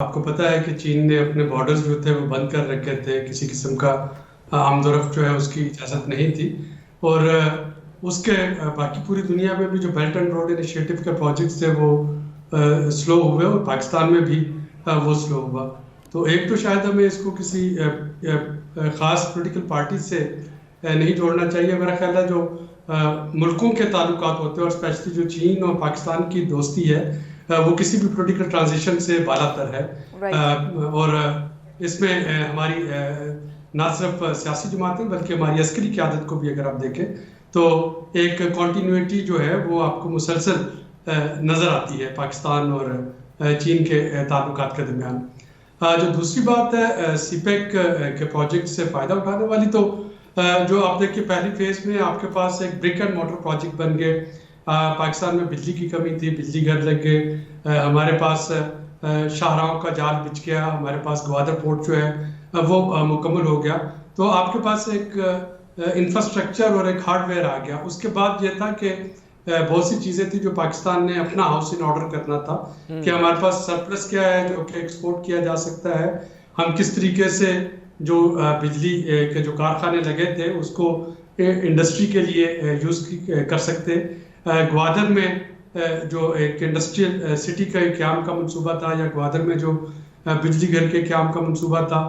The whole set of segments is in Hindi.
आपको पता है कि चीन ने अपने बॉर्डर्स जो थे वो बंद कर रखे थे, किसी किस्म का आमदोरफ्त जो है उसकी इजाज़त नहीं थी। और उसके बाकी पूरी दुनिया में भी जो बेल्ट एंड रोड इनिशिएटिव के प्रोजेक्ट्स थे वो स्लो हुए और पाकिस्तान में भी वो स्लो हुआ। तो एक तो शायद हमें इसको किसी ख़ास पॉलिटिकल पार्टी से नहीं जोड़ना चाहिए। मेरा ख्याल है जो मुल्कों के ताल्लुकात होते हैं और स्पेशली जो चीन और पाकिस्तान की दोस्ती है वो किसी भी पॉलिटिकल ट्रांजिशन से बालातर है। राइट। और इसमें हमारी ना सिर्फ सियासी जमातें बल्कि हमारी अस्करी क़यादत को भी अगर आप देखें तो एक कॉन्टीन्यूटी जो है वो आपको मुसलसल नज़र आती है पाकिस्तान और चीन के ताल्लुकात के दरमियान। जो दूसरी बात है सीपेक के प्रोजेक्ट से फ़ायदा उठाने वाली, तो जो आप देखिए पहली फेज़ में आपके पास एक ब्रिक एंड मोटर प्रोजेक्ट बन गए। पाकिस्तान में बिजली की कमी थी, बिजली घर लग गए। हमारे पास शाहराहों का जाल बिछ गया, हमारे पास ग्वादर पोर्ट जो है वो मुकम्मल हो गया। तो आपके पास एक इंफ्रास्ट्रक्चर और एक हार्डवेयर आ गया। उसके बाद ये था कि बहुत सी चीज़ें थी जो पाकिस्तान ने अपना हाउस इन ऑर्डर करना था कि हमारे पास सरप्लस क्या है जो कि एक्सपोर्ट किया जा सकता है, हम किस तरीके से जो बिजली के जो कारखाने लगे थे उसको इंडस्ट्री के लिए यूज़ कर सकते। ग्वादर में जो एक इंडस्ट्रियल सिटी का क़याम का मंसूबा था या ग्वादर में जो बिजली घर के क़याम का मंसूबा था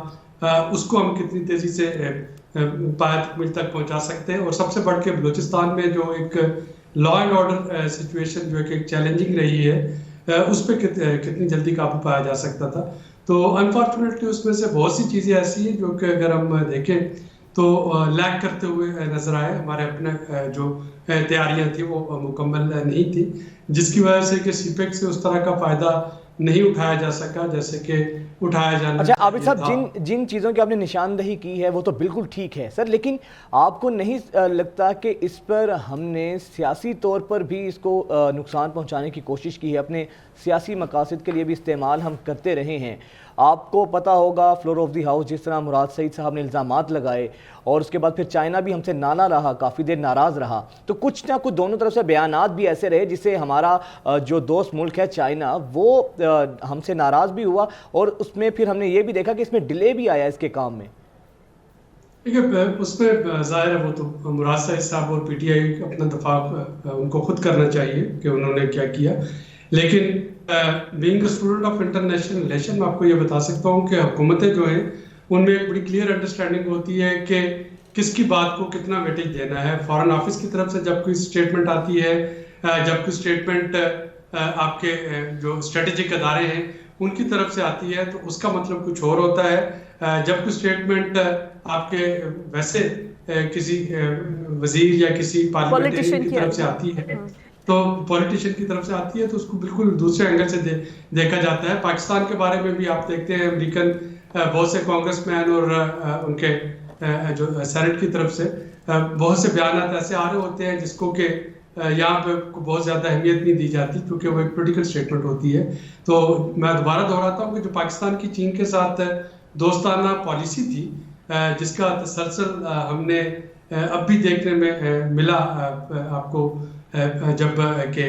उसको हम कितनी तेज़ी से पाया तकमील तक पहुंचा सकते हैं। और सबसे बढ़ के बलूचिस्तान में जो एक लॉ एंड ऑर्डर सिचुएशन जो कि चैलेंजिंग रही है उस पर कितनी जल्दी काबू पाया जा सकता था। तो अनफॉर्चुनेटली उसमें से बहुत सी चीज़ें ऐसी हैं जो कि अगर हम देखें तो लैग करते हुए नज़र आए। हमारे अपने जो तैयारियां थी वो मुकम्मल नहीं थी, जिसकी वजह से कि सीपेक से उस तरह का फ़ायदा नहीं उठाया जा सका जैसे कि उठाया जाना अच्छा आबिद चाहिए साहब, था। जिन जिन चीज़ों की आपने निशानदही की है वो तो बिल्कुल ठीक है सर, लेकिन आपको नहीं लगता कि इस पर हमने सियासी तौर पर भी इसको नुकसान पहुंचाने की कोशिश की है, अपने सियासी मकासद के लिए भी इस्तेमाल हम करते रहे हैं? आपको पता होगा फ्लोर ऑफ द हाउस जिस तरह मुराद सईद साहब ने इल्ज़ामात लगाए और उसके बाद फिर चाइना भी हमसे नाना रहा, काफ़ी देर नाराज़ रहा, तो कुछ ना कुछ दोनों तरफ से बयानात भी ऐसे रहे जिससे हमारा जो दोस्त मुल्क है चाइना वो हमसे नाराज़ भी हुआ और उसमें फिर हमने ये भी देखा कि इसमें डिले भी आया इसके काम में। देखिए उसमें ज़ाहिर है वो तो मुराद सईद साहब और पीटीआई अपना दफा उनको खुद करना चाहिए कि उन्होंने क्या किया। लेकिन being student of international relation मैं आपको ये बता सकता हूँ कि हुकूमतें जो हैं उनमें एक बड़ी क्लियर अंडरस्टैंडिंग होती है कि किसकी बात को कितना वेटेज देना है। फॉरेन ऑफिस की तरफ से जब कोई स्टेटमेंट आती है, जब कोई स्टेटमेंट आपके जो स्ट्रेटेजिक अदारे हैं उनकी तरफ से आती है तो उसका मतलब कुछ और होता है। जब कोई स्टेटमेंट आपके वैसे किसी वजीर या किसी पार्लियामेंटेरियन की तरफ से आती है तो पॉलिटिशियन की तरफ से आती है तो उसको बिल्कुल दूसरे एंगल से देखा जाता है। पाकिस्तान के बारे में भी आप देखते हैं अमेरिकन बहुत से कांग्रेसमैन और उनके जो सेनेट की तरफ से बहुत से बयान ऐसे आ रहे होते हैं जिसको कि यहाँ पे बहुत ज़्यादा अहमियत नहीं दी जाती क्योंकि वो एक पॉलिटिकल स्टेटमेंट होती है। तो मैं दोबारा दोहराता हूँ कि जो पाकिस्तान की चीन के साथ दोस्ताना पॉलिसी थी जिसका तसलसल हमने अब भी देखने में मिला आपको जब के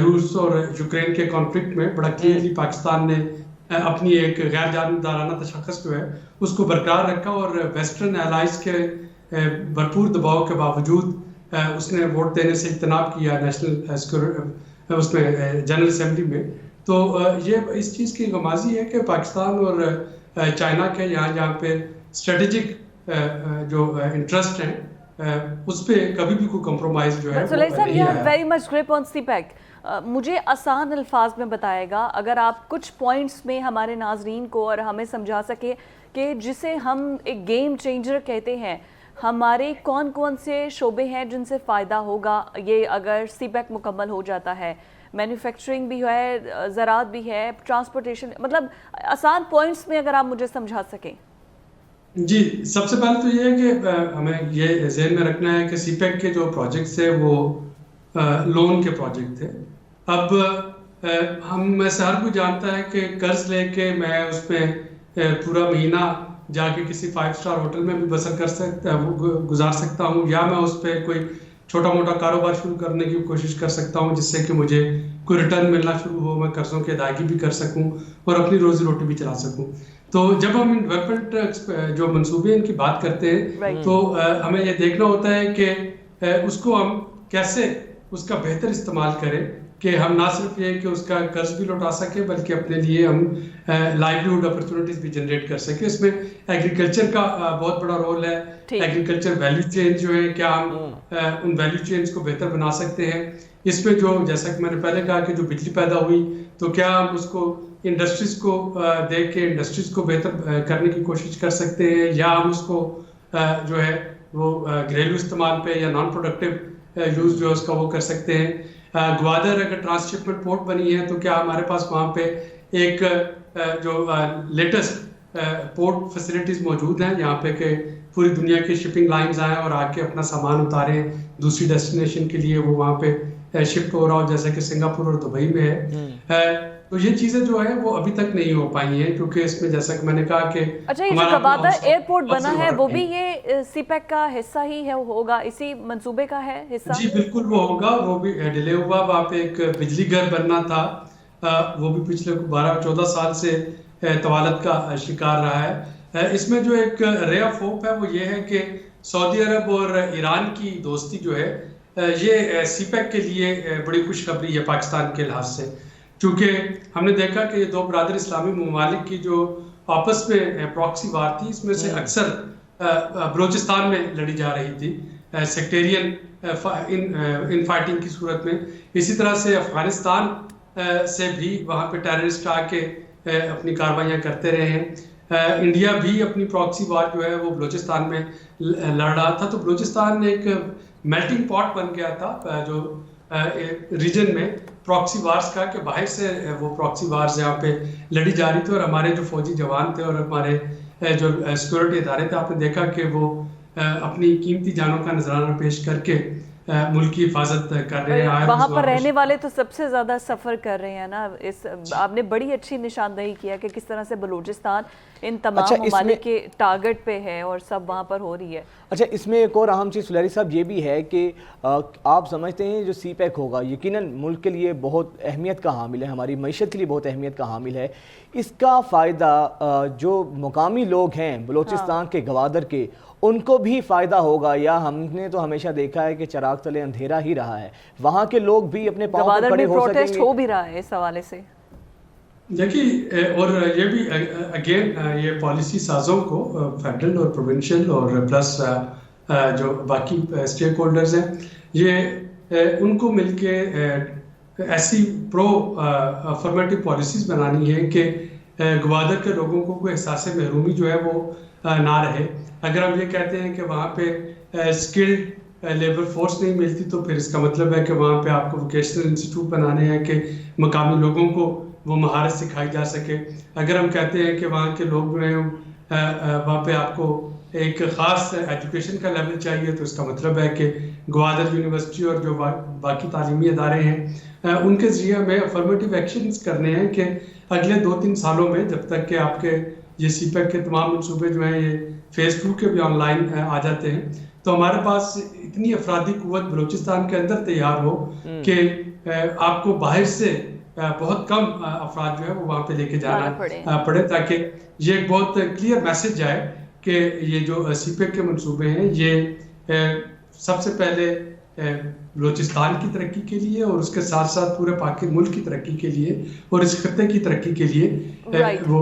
रूस और यूक्रेन के कॉन्फ्लिक्ट में बड़ा क्लियरली पाकिस्तान ने अपनी एक गैर जानबदाराना तशख़्ख़ुस जो है उसको बरकरार रखा और वेस्टर्न एलाइज के भरपूर दबाव के बावजूद उसने वोट देने से इज्तनाब किया नेशनल उसमें जनरल असेंबली में। तो ये इस चीज़ की गमाजी है कि पाकिस्तान और चाइना के जहाँ पे स्ट्रेटेजिक जो इंटरेस्ट हैं उस पर कभी भी कोई कम्प्रोमाइज़ जो है वो नहीं आया। Very much grip on CPEC. मुझे आसान अल्फाज में बताएगा अगर आप कुछ पॉइंट्स में हमारे नाजरीन को और हमें समझा सके कि जिसे हम एक गेम चेंजर कहते हैं, हमारे कौन कौन से शोबे हैं जिनसे फ़ायदा होगा ये अगर सीपेक मुकम्मल हो जाता है? मैन्युफैक्चरिंग भी है, ज़राअत भी है, ट्रांसपोर्टेशन, मतलब आसान पॉइंट्स में अगर आप मुझे समझा सकें। जी, सबसे पहले तो ये है कि हमें ये ज़हन में रखना है कि सीपेक के जो प्रोजेक्ट्स थे वो लोन के प्रोजेक्ट थे। अब हम में से हर कोई जानता है कि कर्ज लेके मैं उसमें पूरा महीना जाके किसी 5 स्टार होटल में भी बसर कर सकता गुजार सकता हूँ या मैं उस पर कोई छोटा मोटा कारोबार शुरू करने की कोशिश कर सकता हूँ जिससे कि मुझे कोई रिटर्न मिलना शुरू हो, मैं कर्जों की अदायगी भी कर सकूं और अपनी रोजी रोटी भी चला सकूं। तो जब हम डेवलपमेंट जो मंसूबे इनकी बात करते हैं तो हमें ये देखना होता है कि उसको हम कैसे उसका बेहतर इस्तेमाल करें कि हम ना सिर्फ ये कि उसका कर्ज भी लौटा सके बल्कि अपने लिए हम लाइवलीहुड अपॉर्चुनिटीज भी जनरेट कर सके। इसमें एग्रीकल्चर का बहुत बड़ा रोल है। एग्रीकल्चर वैल्यू चेन जो है, क्या हम उन वैल्यू चेन्स को बेहतर बना सकते हैं। इसमें जो जैसा कि मैंने पहले कहा कि जो बिजली पैदा हुई तो क्या हम उसको इंडस्ट्रीज को देख के इंडस्ट्रीज को बेहतर करने की कोशिश कर सकते हैं, या हम उसको जो है वो घरेलू इस्तेमाल पे या नॉन प्रोडक्टिव यूज जो है उसका वो कर सकते हैं। ग्वादर अगर ट्रांसशिपमेंट पोर्ट बनी है तो क्या हमारे पास वहाँ पे एक जो लेटेस्ट पोर्ट फैसिलिटीज मौजूद हैं यहाँ पे कि पूरी दुनिया की शिपिंग लाइंस आए और आके अपना सामान उतारें दूसरी डेस्टिनेशन के लिए, वो वहाँ पे शिफ्ट हो रहा हो जैसे कि सिंगापुर और दुबई में है। तो ये चीजें जो है वो अभी तक नहीं हो पाई हैं क्योंकि इसमें जैसा कि मैंने कहा कि अच्छा, ये जो गवादर एयरपोर्ट बना है वो भी ये सीपैक का हिस्सा ही है, होगा इसी मंसूबे का है हिस्सा? जी बिल्कुल वो होगा, वो भी डिले हुआ। वहाँ पे एक बिजली घर बनना था, वो भी पिछले 12-14 साल से तवालत का शिकार रहा है। इसमें जो एक रे ऑफ होप है वो ये है कि सऊदी अरब और ईरान की दोस्ती जो है ये सीपैक के लिए बड़ी खुशखबरी है पाकिस्तान के लिहाज से, क्योंकि हमने देखा कि ये दो बरादर इस्लामी ममालिक की जो आपस में प्रॉक्सी वार थी इसमें से अक्सर बलोचिस्तान में लड़ी जा रही थी सेक्टेरियन इन फाइटिंग की सूरत में। इसी तरह से अफगानिस्तान से भी वहाँ पे टेररिस्ट आके अपनी कार्रवाइयाँ करते रहे हैं। इंडिया भी अपनी प्रॉक्सी वार जो है वो बलोचिस्तान में लड़ रहा था, तो बलोचिस्तान एक मेल्टिंग पॉट बन गया था जो रीजन में प्रॉक्सी वार्स का, कि बाहर से वो प्रॉक्सी वार्स यहाँ पे लड़ी जा रही थी और हमारे जो फौजी जवान थे और हमारे जो सिक्योरिटी इदारे थे, आपने देखा कि वो अपनी कीमती जानों का नजराना पेश करके मुल्क की हिफाजत कर रहे हैं। वहाँ पर रहने वाले तो सबसे ज़्यादा सफ़र कर रहे हैं ना। इस आपने बड़ी अच्छी निशानदेही किया कि किस तरह से बलूचिस्तान इन तमाम ममालिक के टारगेट पे है और सब वहाँ पर हो रही है। अच्छा, इसमें एक और अहम चीज़ सुलैरी साहब ये भी है कि आप समझते हैं जो सीपैक होगा यकीनन मुल्क के लिए बहुत अहमियत का हामिल है, हमारी मईशत के लिए बहुत अहमियत का हामिल है। इसका फ़ायदा जो मुकामी लोग हैं बलूचिस्तान के गवादर के उनको भी फ़ायदा होगा, या हमने तो हमेशा देखा है कि चिराग तले अंधेरा ही रहा है, वहाँ के लोग भी अपने पांव पर खड़े हो सकेंगे? हो भी रहा है इस हवाले से। देखिए, और ये भी अगेन ये पॉलिसी साजों को फेडरल और प्रोविंशियल और प्लस जो बाकी स्टेक होल्डर्स हैं ये उनको मिलके ऐसी प्रो अफर्मेटिव पॉलिसीज बनानी है कि ग्वादर के लोगों को कोई एहसास महरूमी जो है वो ना रहे। अगर हम ये कहते हैं कि वहाँ पे स्किल्ड लेबर फोर्स नहीं मिलती तो फिर इसका मतलब है कि वहाँ पे आपको वोकेशनल इंस्टीट्यूट बनाने हैं कि मकामी लोगों को वो महारत सिखाई जा सके। अगर हम कहते हैं कि वहाँ के लोग जो हैं वहाँ पे आपको एक ख़ास एजुकेशन का लेवल चाहिए तो इसका मतलब है कि ग्वादर यूनिवर्सिटी और जो बाकी तालीमी अदारे हैं उनके ज़रिए हमें अफर्मेटिव एक्शंस करने हैं कि अगले 2-3 सालों में जब तक कि आपके ये सीपैक के तमाम मनसूबे जो हैं ये फेज़ 2 के भी ऑनलाइन आ जाते हैं तो हमारे पास इतनी अफराधी कुव्वत बलूचिस्तान के अंदर तैयार हो कि आपको बाहर से बहुत कम अफराद जो है वो वहाँ पे लेके जाना पड़े ताकि ये एक बहुत क्लियर मैसेज जाए कि ये जो सीपैक के मंसूबे हैं ये सबसे पहले बलूचिस्तान की तरक्की के लिए और उसके साथ साथ पूरे पाकि मुल्क की तरक्की के लिए और इस खत्ते की तरक्की के लिए वो